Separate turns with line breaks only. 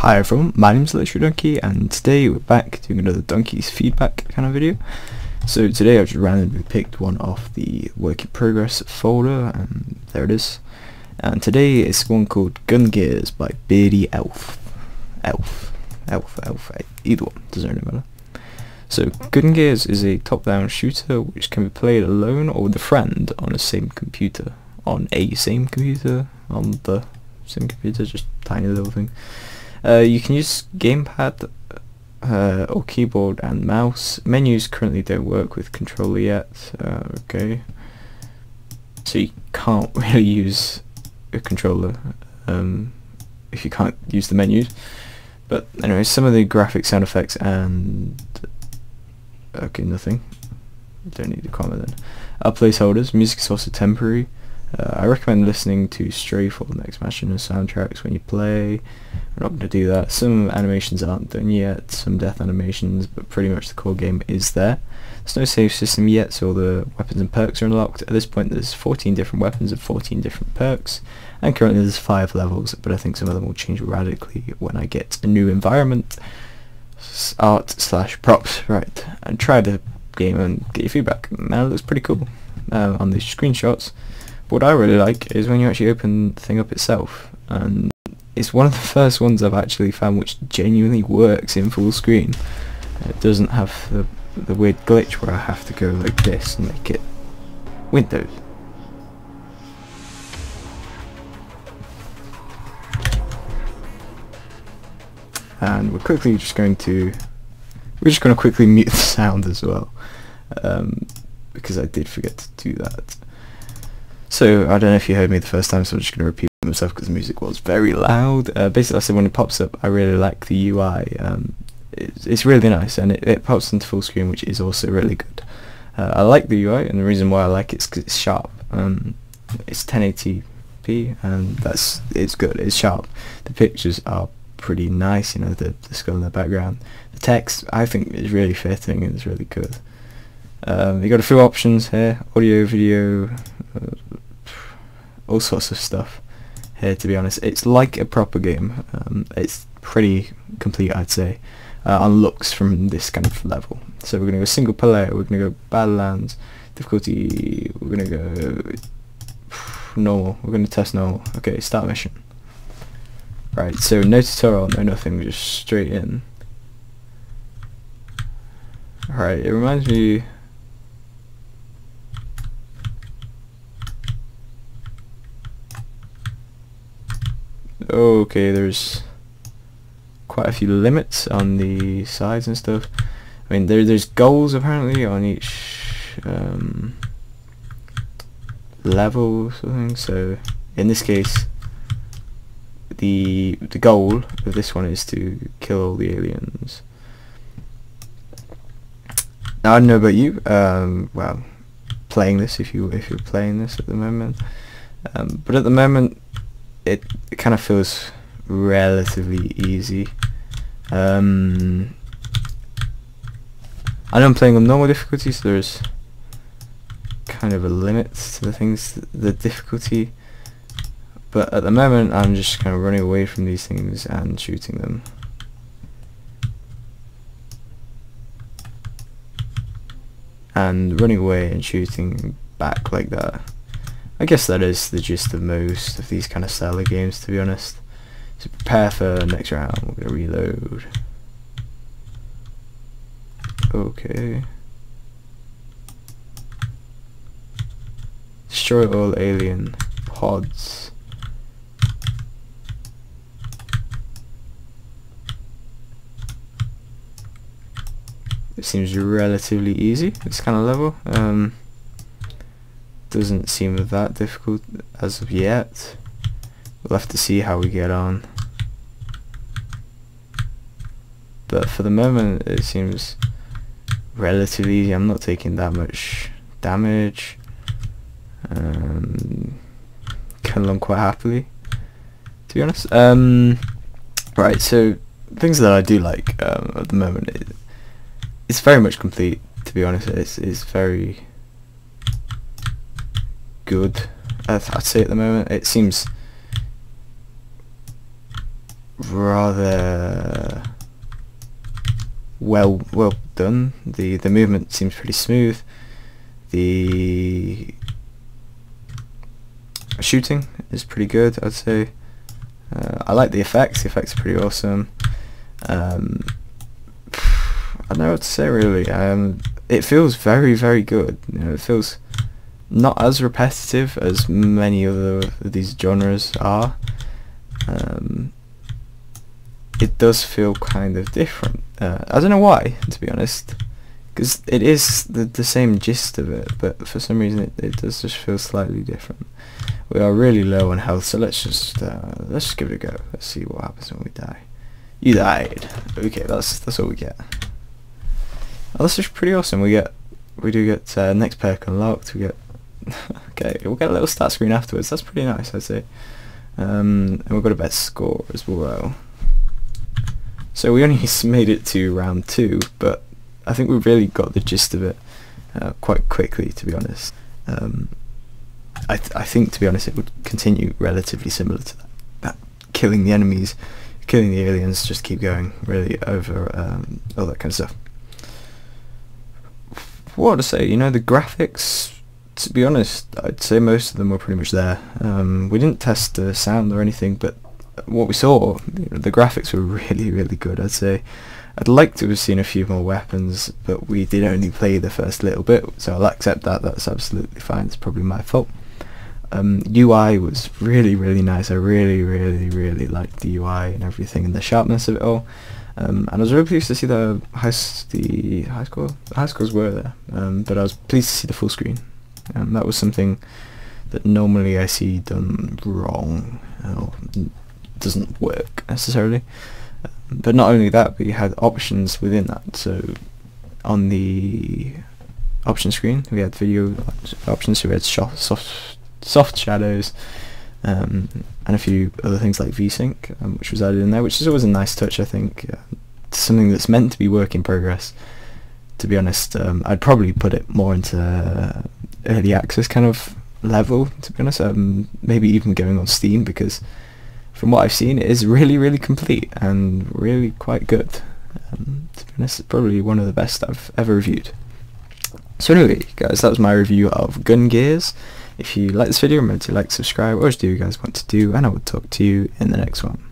Hi everyone, my name is Electro Donkey and today we're back doing another Donkey's feedback kind of video. So today I've just randomly picked one off the work in progress folder and there it is. And today it's one called Gun Gears by Beardy Elf. Either one, doesn't really matter. So Gun Gears is a top-down shooter which can be played alone or with a friend on the same computer. On the same computer, just tiny little thing. You can use gamepad or keyboard and mouse. Menus currently don't work with controller yet. Okay, so you can't really use a controller if you can't use the menus. But anyway, some of the graphic sound effects and okay, nothing. Don't need to comment then. Placeholders. Music is also temporary. I recommend listening to Stray for the Next Machina soundtracks when you play. We're not going to do that. Some animations aren't done yet, some death animations, but pretty much the core game is there. There's no save system yet, so all the weapons and perks are unlocked. At this point there's 14 different weapons and 14 different perks, and currently there's 5 levels, but I think some of them will change radically when I get a new environment, art/props, right, and try the game and get your feedback. Now it looks pretty cool on these screenshots. What I really like is when you actually open the thing up itself, and it's one of the first ones I've actually found which genuinely works in full screen. It doesn't have the weird glitch where I have to go like this and make it Windows. And we're just going to quickly mute the sound as well, because I did forget to do that. So I don't know if you heard me the first time, so I'm just going to repeat myself because the music was very loud. Basically, I said when it pops up, I really like the UI. It's really nice, and it pops into full screen, which is also really good. I like the UI, and the reason why I like it is because it's sharp. It's 1080p, and it's good. It's sharp. The pictures are pretty nice. You know, the skull in the background. The text, I think, is really fitting and it's really good. You got a few options here: audio, video. All sorts of stuff here, to be honest. It's like a proper game. It's pretty complete, I'd say, on looks from this kind of level. So we're going to go single player, we're going to go Badlands, difficulty, we're going to go normal, we're going to test normal. Okay, start mission. Right, so no tutorial, no nothing, just straight in. Alright, it reminds me... Okay, there's quite a few limits on the sides and stuff. I mean, there's goals apparently on each level or something. So in this case, the goal of this one is to kill all the aliens. Now I don't know about you. Well, playing this if you're playing this at the moment, but at the moment. It kind of feels relatively easy. I know I'm playing on normal difficulty, so there's kind of a limit to the difficulty. But at the moment, I'm just kind of running away from these things and shooting them. And running away and shooting back like that. I guess that is the gist of most of these kind of style of games, to be honest. So prepare for the next round. We're going to reload. Okay. Destroy all alien pods. It seems relatively easy, this kind of level. Doesn't seem that difficult as of yet. We'll have to see how we get on. But for the moment it seems relatively easy. I'm not taking that much damage. Can along quite happily, to be honest. Right, so things that I do like at the moment, it's very much complete, to be honest. It's very good, I'd say at the moment. It seems rather well done. The movement seems pretty smooth. The shooting is pretty good, I'd say. I like the effects. The effects are pretty awesome. I don't know what to say really. It feels very good. You know, it feels not as repetitive as many other of these genres are. It does feel kind of different. I don't know why, to be honest, because it is the same gist of it, but for some reason it does just feel slightly different. We are really low on health, so let's just give it a go. Let's see what happens when we die. You died. Okay, that's all we get. Oh, this is pretty awesome. We do get next perk unlocked. We get okay. We'll get a little stat screen afterwards. That's pretty nice, I'd say. And we've got a better score as well. So we only made it to round 2, but I think we really got the gist of it quite quickly, to be honest. I think, to be honest, it would continue relatively similar to that killing the enemies, killing the aliens, just keep going really over all that kind of stuff. What to say, you know, the graphics, to be honest, I'd say most of them were pretty much there. We didn't test the sound or anything, but what we saw, you know, the graphics were really good, I'd say. I'd like to have seen a few more weapons, but we did only play the first little bit, so I'll accept that. That's absolutely fine. It's probably my fault. UI was really nice. I really liked the UI and everything, and the sharpness of it all. And I was really pleased to see the high scores were there, but I was pleased to see the full screen. That was something that normally I see done wrong, or doesn't work necessarily. But not only that, but you had options within that. So on the option screen we had video options, so we had soft shadows, and a few other things like VSync, which was added in there, which is always a nice touch, I think. Something that's meant to be work in progress. To be honest, I'd probably put it more into early access kind of level, to be honest. Maybe even going on Steam, because from what I've seen it is really complete and really quite good. To be honest, it's probably one of the best I've ever reviewed. So anyway guys, that was my review of Gungears. If you like this video, remember to like, subscribe, or just do you guys want to do, and I will talk to you in the next one.